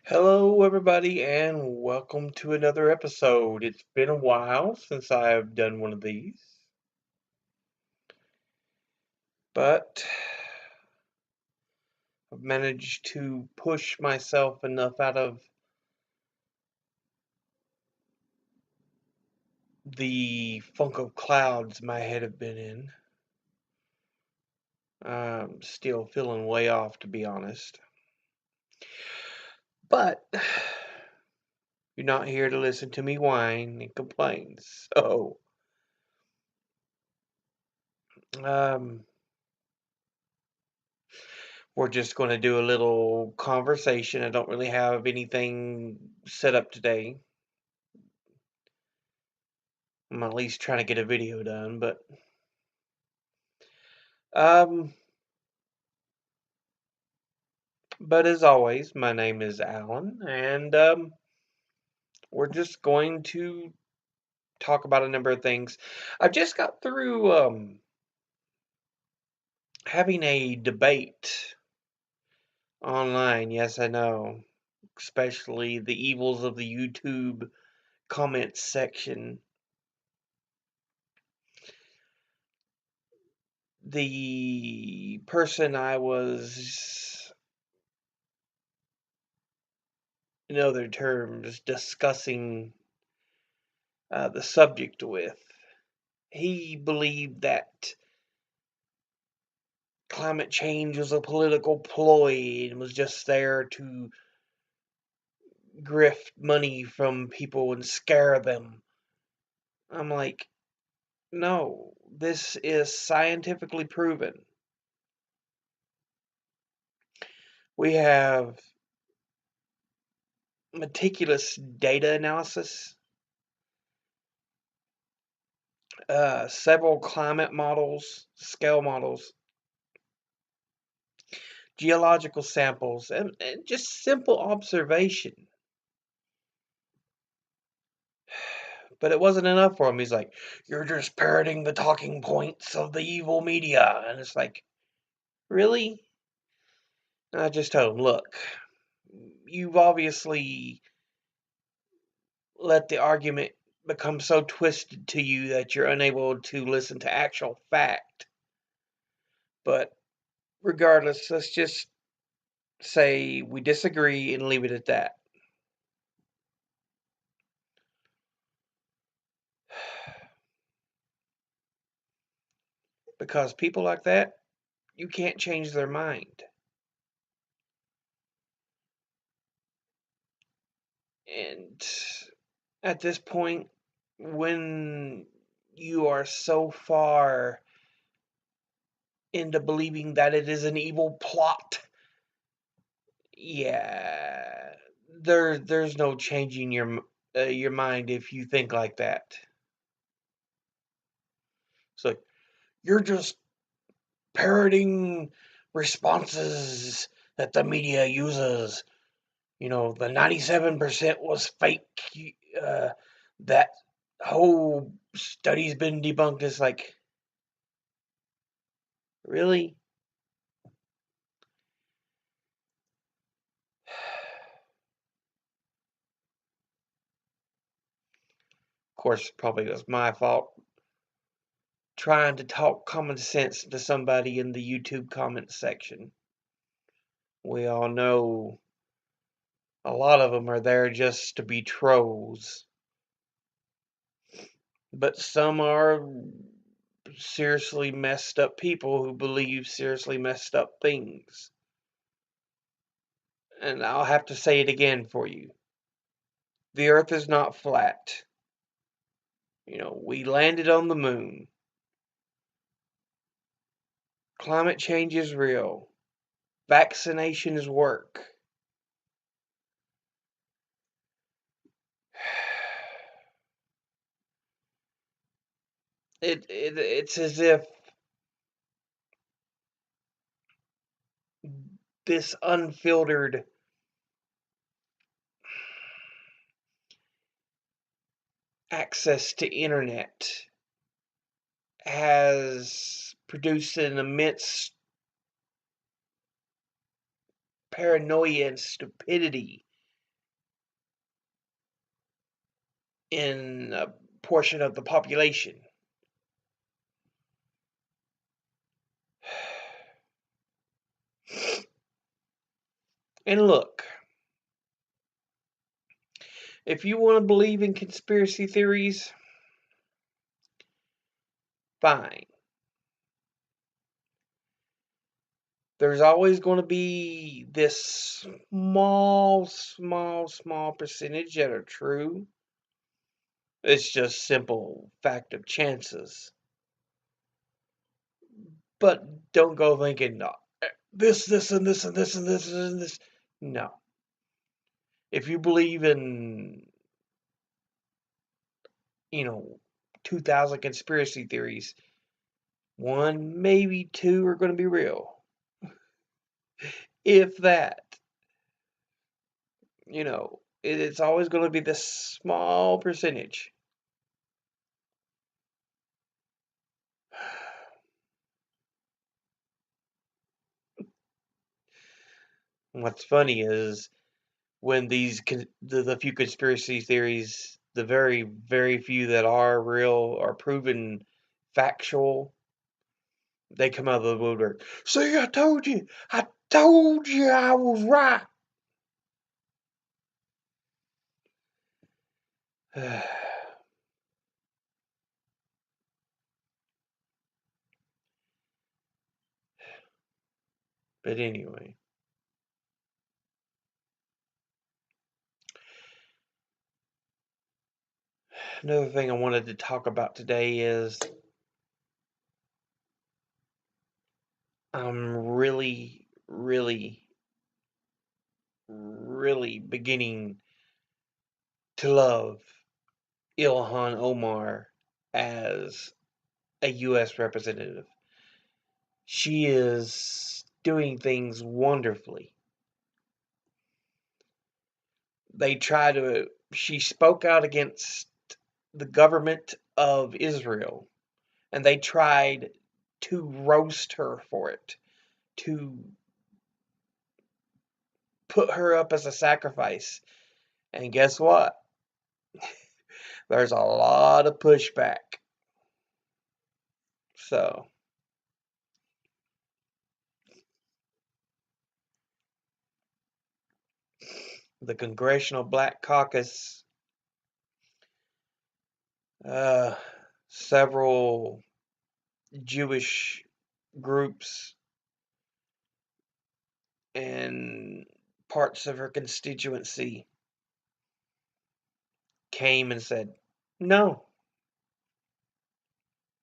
Hello, everybody, and welcome to another episode. It's been a while since I've done one of these, but I've managed to push myself enough out of the funk of clouds my head have been in. I'm still feeling way off, to be honest. But you're not here to listen to me whine and complain, so um, we're just going to do a little conversation. I don't really have anything set up today. I'm at least trying to get a video done, but um as always, my name is Alan, and we're just going to talk about a number of things. I just got through having a debate online. Yes, I know, especially the evils of the YouTube comments section. The person I was, in other terms, discussing the subject with, he believed that climate change was a political ploy and was just there to grift money from people and scare them. I'm like, no, this is scientifically proven. We have meticulous data analysis, several climate models, scale models, geological samples, and just simple observation. But it wasn't enough for him. He's like, you're just parroting the talking points of the evil media. And it's like, really? And I just told him, look, you've obviously let the argument become so twisted to you that you're unable to listen to actual fact. But regardless, let's just say we disagree and leave it at that. Because people like that, you can't change their mind. And at this point, when you are so far into believing that it is an evil plot, yeah, there's no changing your mind if you think like that. It's like you're just parroting responses that the media uses. The 97% was fake. That whole study's been debunked. It's like, really? Of course, probably was my fault trying to talk common sense to somebody in the YouTube comments section. We all know a lot of them are there just to be trolls. But some are seriously messed up people who believe seriously messed up things. And I'll have to say it again for you. The earth is not flat. We landed on the moon. Climate change is real. Vaccinations work. It's as if this unfiltered access to internet has produced an immense paranoia and stupidity in a portion of the population. And look, if you want to believe in conspiracy theories, fine. There's always going to be this small percentage that are true. It's just simple fact of chances. But don't go thinking this, and this, and this, and this, and this. No. If you believe in, 2,000 conspiracy theories, one, maybe two are going to be real. If that. It's always going to be this small percentage. What's funny is when the few conspiracy theories, the very, very few that are real, are proven factual, they come out of the woodwork. See, I told you I was right. But anyway, another thing I wanted to talk about today is I'm really, really, really beginning to love Ilhan Omar as a U.S. representative. She is doing things wonderfully. She spoke out against the government of Israel, and they tried to roast her for it, to put her up as a sacrifice. And guess what? There's a lot of pushback. So, the Congressional Black Caucus, several Jewish groups, and parts of her constituency came and said, no,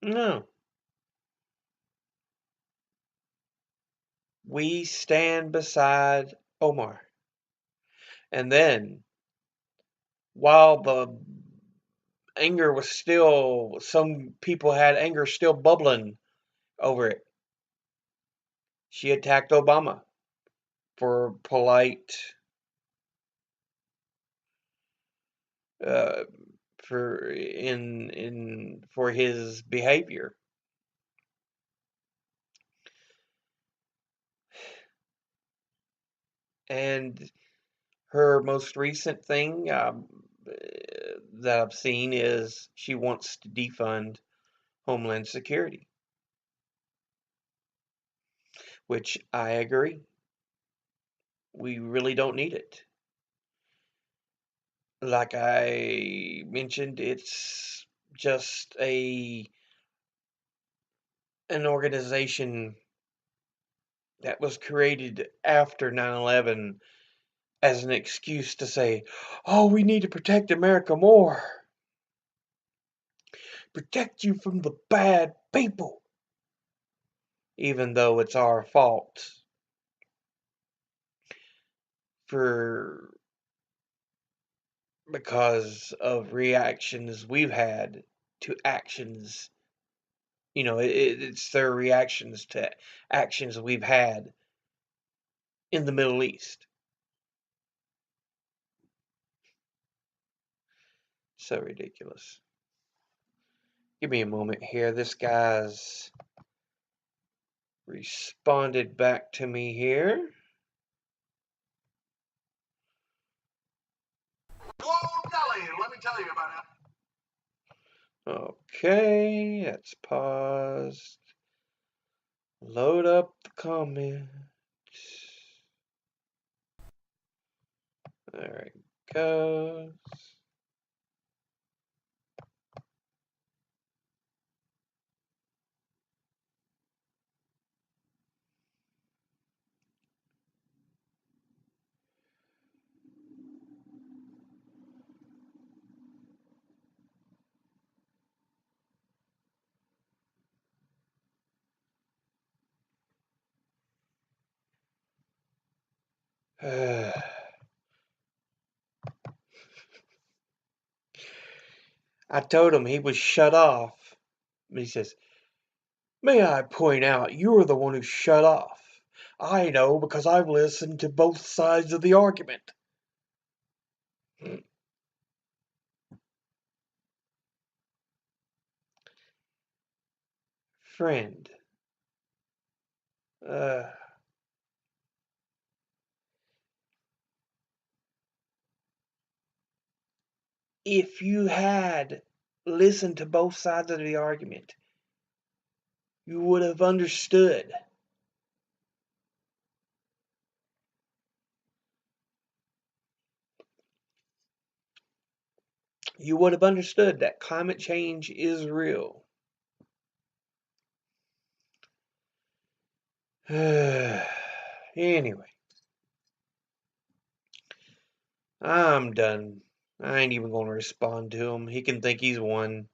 no, we stand beside Omar. And then, while the anger was still, some people had anger still bubbling over it, she attacked Obama for uh, for his behavior. And her most recent thing that I've seen is she wants to defund Homeland Security, which I agree. We really don't need it. Like I mentioned, it's just an organization that was created after 9/11 as an excuse to say, "Oh, we need to protect America more. Protect you from the bad people." Even though it's our fault for because of reactions we've had to actions. It's their reactions to actions we've had in the Middle East. So ridiculous. Give me a moment here. This guy's responded back to me here. Whoa, Nelly, let me tell you about it. Okay, that's paused. Load up the comments. There it goes. I told him he was shut off. He says, "May I point out you're the one who's shut off. I know because I've listened to both sides of the argument." Friend, uh, if you had listened to both sides of the argument, you would have understood. You would have understood that climate change is real. Anyway, I'm done. I ain't even going to respond to him. He can think he's won.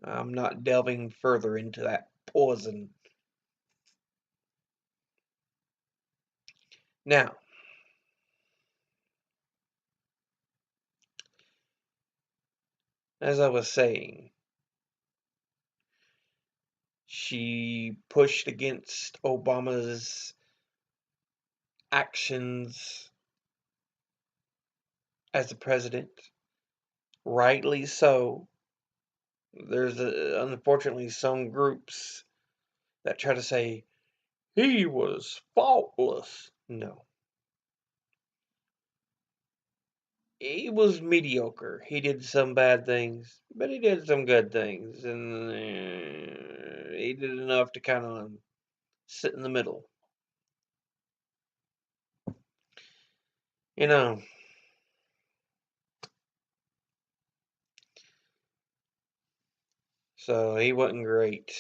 I'm not delving further into that poison. Now, as I was saying, she pushed against Obama's actions as a president. Rightly so. There's unfortunately some groups that try to say he was faultless. No. He was mediocre. He did some bad things, but he did some good things, and he did enough to kind of sit in the middle. You know, so he wasn't great.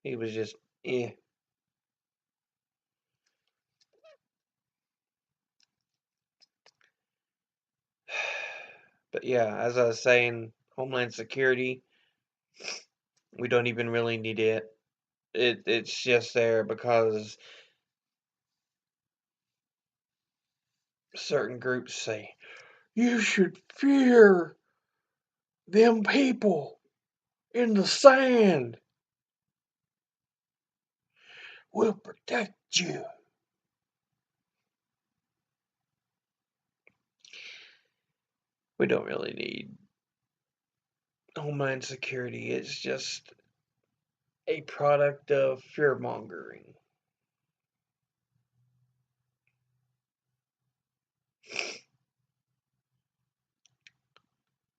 He was just, eh. But yeah, as I was saying, Homeland Security, we don't even really need it. It's just there because certain groups say, you should fear them people in the sand. We'll protect you. We don't really need Homeland Security. It's just a product of fear mongering.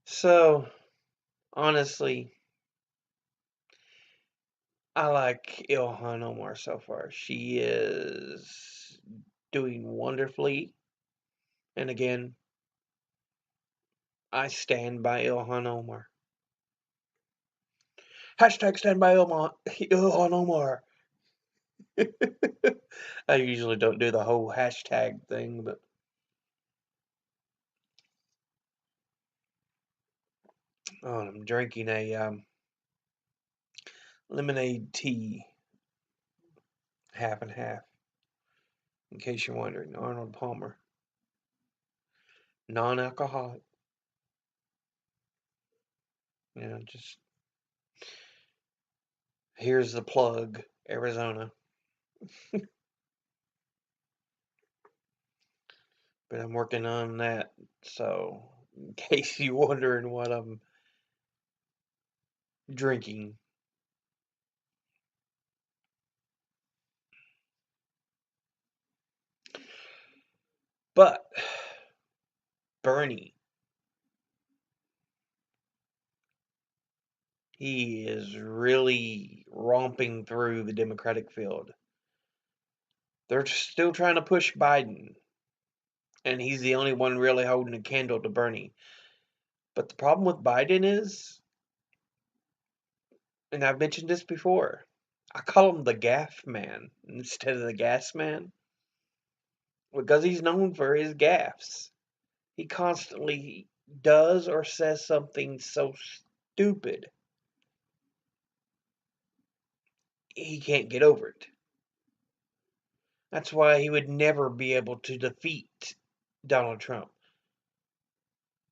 So, honestly, I like Ilhan Omar so far. She is doing wonderfully. And again, I stand by Ilhan Omar. Hashtag stand by Ilhan Omar. I usually don't do the whole hashtag thing, but I'm drinking a lemonade tea, half and half. In case you're wondering, Arnold Palmer, non-alcoholic. Just here's the plug, Arizona. But I'm working on that, so in case you're wondering what I'm drinking. But Bernie he is really romping through the Democratic field. They're still trying to push Biden, and he's the only one really holding a candle to Bernie. But the problem with Biden is, and I've mentioned this before, I call him the gaff man instead of the gas man because he's known for his gaffes. He constantly does or says something so stupid he can't get over it. That's why he would never be able to defeat Donald Trump.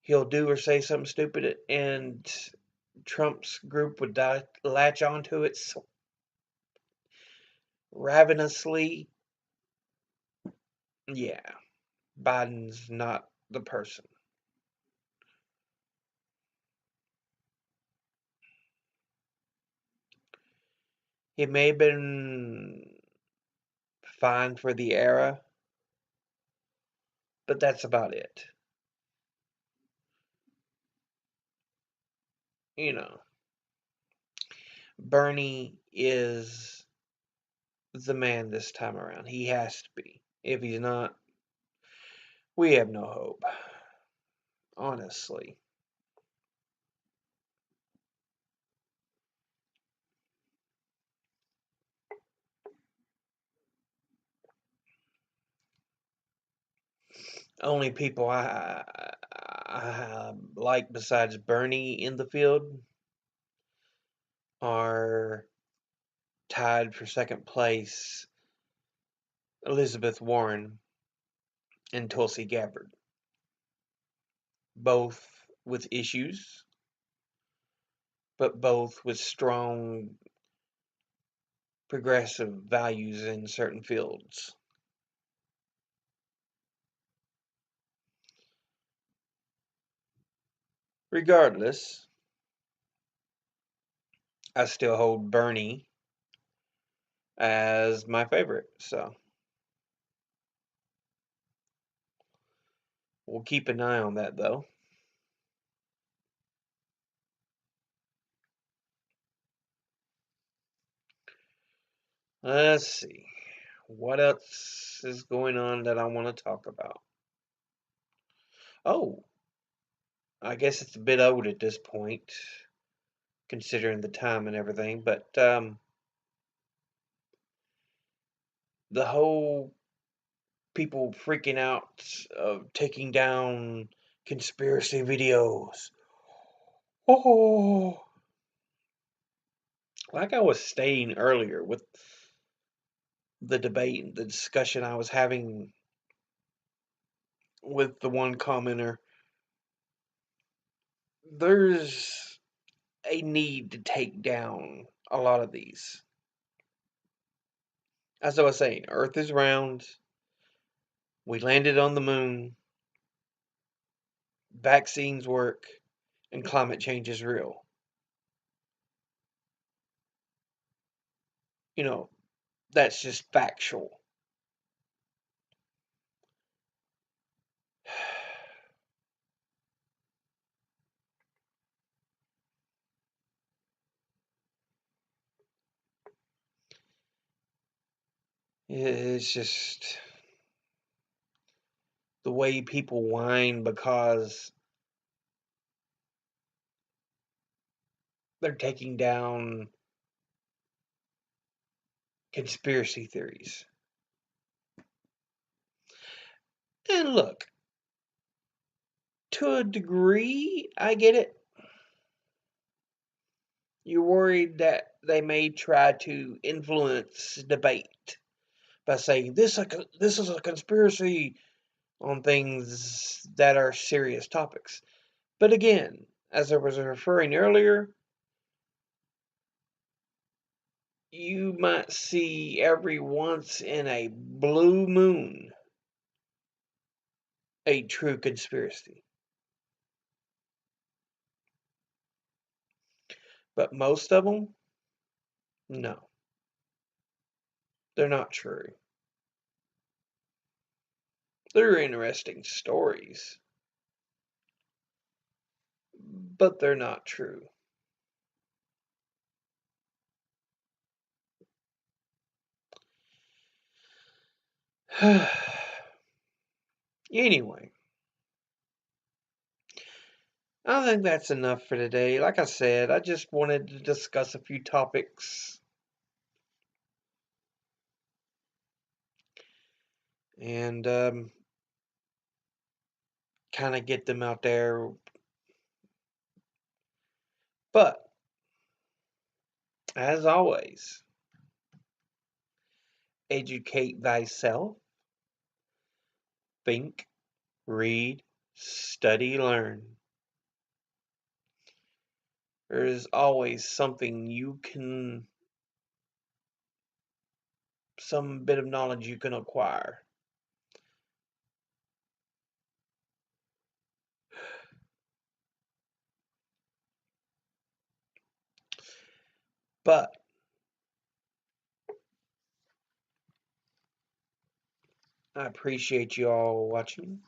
He'll do or say something stupid, and Trump's group would latch onto it so ravenously. Yeah, Biden's not the person. He may have been fine for the era, but that's about it. You know, Bernie is the man this time around. He has to be. If he's not, we have no hope. Honestly. Only people I like besides Bernie in the field are tied for second place Elizabeth Warren and Tulsi Gabbard. Both with issues, but both with strong progressive values in certain fields. Regardless, I still hold Bernie as my favorite, so we'll keep an eye on that though. Let's see. What else is going on that I want to talk about? Oh, I guess it's a bit old at this point, considering the time and everything, but the whole people freaking out of taking down conspiracy videos. Oh, like I was stating earlier with the debate and the discussion I was having with the one commenter, there's a need to take down a lot of these. As I was saying, Earth is round. We landed on the moon. Vaccines work. And climate change is real. You know, that's just factual. It's just the way people whine because they're taking down conspiracy theories. And look, to a degree, I get it. You're worried that they may try to influence debate by saying this is a conspiracy on things that are serious topics. But again, as I was referring earlier, you might see every once in a blue moon a true conspiracy. But most of them, no, they're not true. They're interesting stories, but they're not true. Anyway, I think that's enough for today. Like I said, I just wanted to discuss a few topics and kind of get them out there. But, as always, educate thyself, think, read, study, learn. There is always some bit of knowledge you can acquire. But I appreciate you all watching.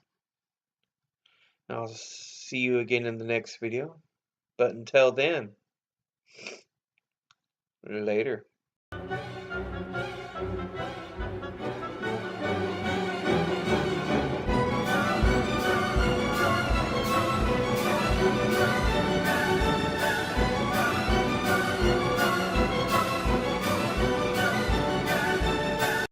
I'll see you again in the next video. But until then, later.